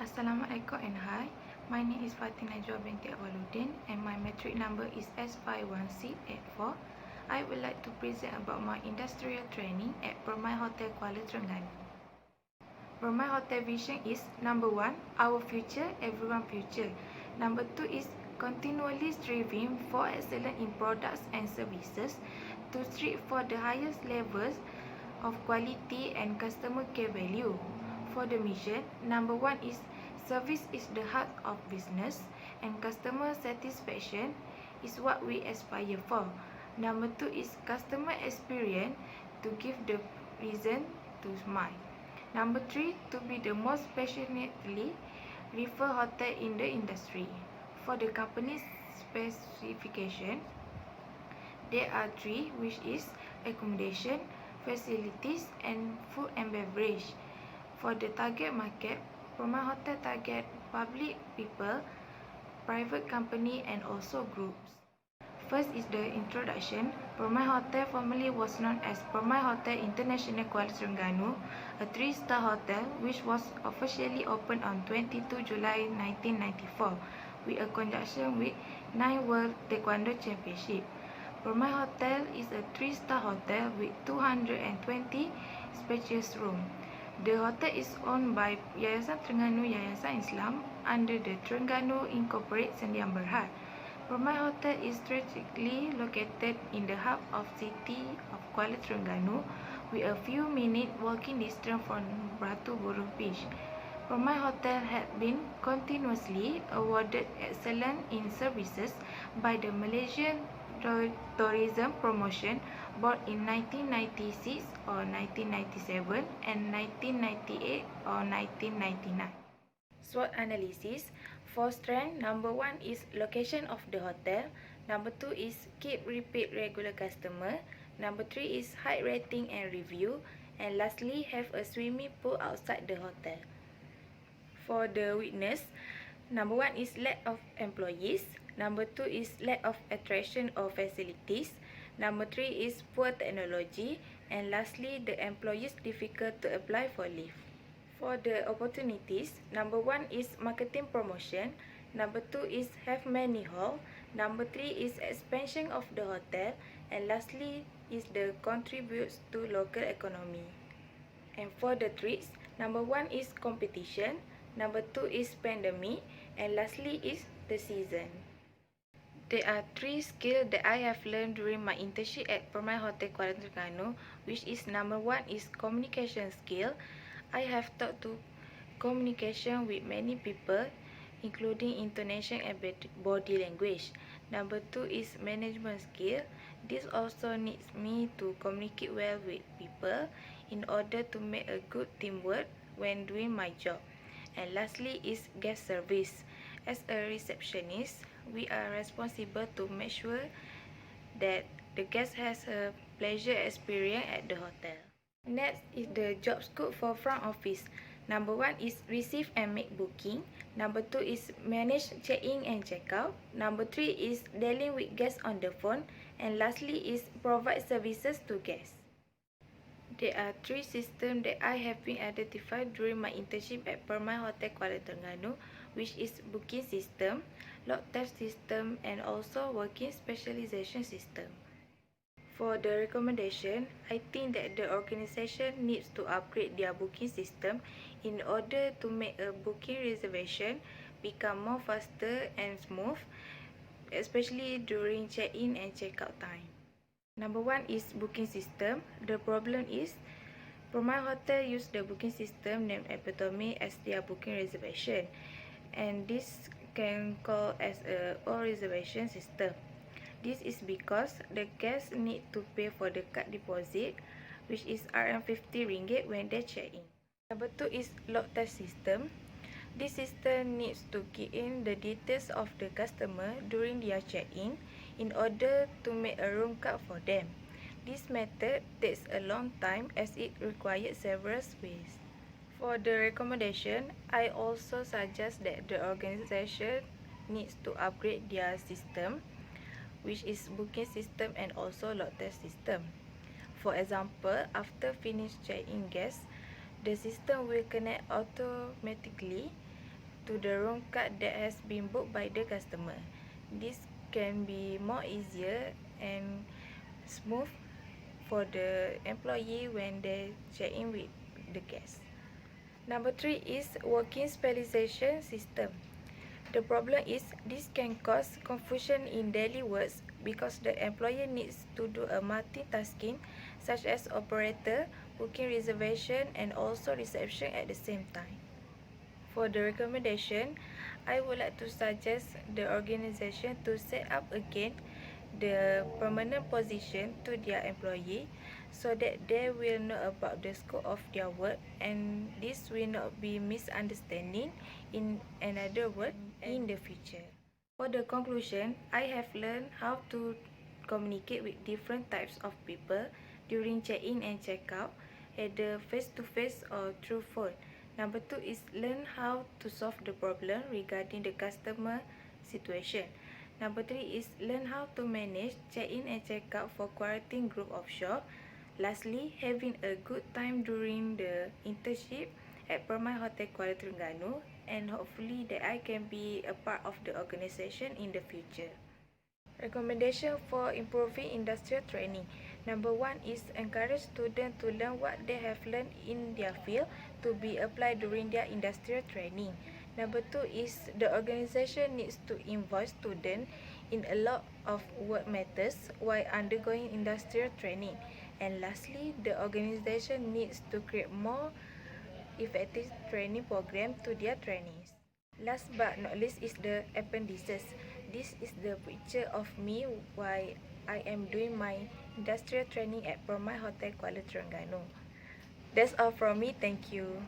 Assalamualaikum and hi. My name is Fatin Najwa binti Awaluddin and my metric number is S51684. I would like to present about my industrial training at Permai Hotel Kuala Terengganu. Permai Hotel vision is number 1, our future, everyone future. Number 2 is continually striving for excellence in products and services to strive for the highest levels of quality and customer care value. For the mission, number 1 is service is the heart of business and customer satisfaction is what we aspire for. Number 2 is customer experience to give the reason to smile. Number 3, to be the most passionately refer hotel in the industry. For the company's specification, there are 3, which is accommodation, facilities and food and beverage. For the target market, Permai Hotel target public people, private company and also groups. First is the introduction. Permai Hotel formerly was known as Permai Hotel International Kuala Terengganu, a 3-star hotel which was officially opened on 22 July 1994 with a conjunction with 9 World Taekwondo Championship. Permai Hotel is a 3-star hotel with 220 spacious rooms. The hotel is owned by Yayasan Terengganu Yayasan Islam under the Terengganu Incorporated Sendian Berhad. Permai Hotel is strategically located in the hub of city of Kuala Terengganu with a few minute walking distance from Batu Buruh Beach. Permai Hotel had been continuously awarded excellence in services by the Malaysian Tourism Promotion Board in 1996 or 1997 and 1998 or 1999. SWOT analysis. For strength, number 1 is location of the hotel. Number 2 is keep repeat regular customer. Number 3 is high rating and review. And lastly, have a swimming pool outside the hotel. For the weakness, number 1 is lack of employees. Number 2 is lack of attraction or facilities. Number 3 is poor technology. And lastly, the employees difficult to apply for leave. For the opportunities, number 1 is marketing promotion. Number 2 is have many hall. Number 3 is expansion of the hotel. And lastly is the contributes to local economy. And for the threats, number 1 is competition. Number 2 is pandemic. And lastly is the season. There are 3 skills that I have learned during my internship at Permai Hotel Kuala Terengganu, which is number 1 is communication skill. I have taught to communication with many people, including intonation and body language. Number 2 is management skill. This also needs me to communicate well with people in order to make a good teamwork when doing my job. And lastly is guest service. As a receptionist, we are responsible to make sure that the guest has a pleasure experience at the hotel. Next is the job scope for front office. Number 1 is receive and make booking. Number 2 is manage check-in and check-out. Number 3 is dealing with guests on the phone. And lastly is provide services to guests. There are 3 systems that I have been identified during my internship at Permai Hotel Kuala Terengganu, which is booking system, log test system and also working specialization system. For the recommendation, I think that the organization needs to upgrade their booking system in order to make a booking reservation become more faster and smooth, especially during check-in and check-out time. Number 1 is booking system. The problem is Permai Hotel use the booking system named Epitome as their booking reservation, and this can call as a all reservation system. This is because the guests need to pay for the card deposit, which is RM50 when they check in. Number 2 is log test system. This system needs to key in the details of the customer during their check-in in order to make a room card for them. This method takes a long time as it requires several spaces. For the recommendation, I also suggest that the organization needs to upgrade their system, which is booking system and also log test system. For example, after finish check-in guests, the system will connect automatically to the room card that has been booked by the customer. This can be more easier and smooth for the employee when they check in with the guest. Number 3 is working spelling system. The problem is this can cause confusion in daily works because the employer needs to do a multitasking such as operator, booking reservation and also reception at the same time. For the recommendation, I would like to suggest the organization to set up again the permanent position to their employee so that they will know about the scope of their work and this will not be misunderstanding in another word in the future. For the conclusion, I have learned how to communicate with different types of people during check-in and check-out, either face-to-face or through phone. Number 2 is learn how to solve the problem regarding the customer situation. Number 3 is learn how to manage check-in and check-out for quarantine group offshore. Lastly, having a good time during the internship at Permai Hotel Kuala Terengganu, and hopefully that I can be a part of the organization in the future. Recommendation for improving industrial training. Number 1 is encourage students to learn what they have learned in their field to be applied during their industrial training. Number 2 is the organization needs to involve students in a lot of work matters while undergoing industrial training. And lastly, the organization needs to create more effective training program to their trainees. Last but not least is the appendices. This is the picture of me while I am doing my industrial training at Permai Hotel Kuala Terengganu. That's all from me. Thank you.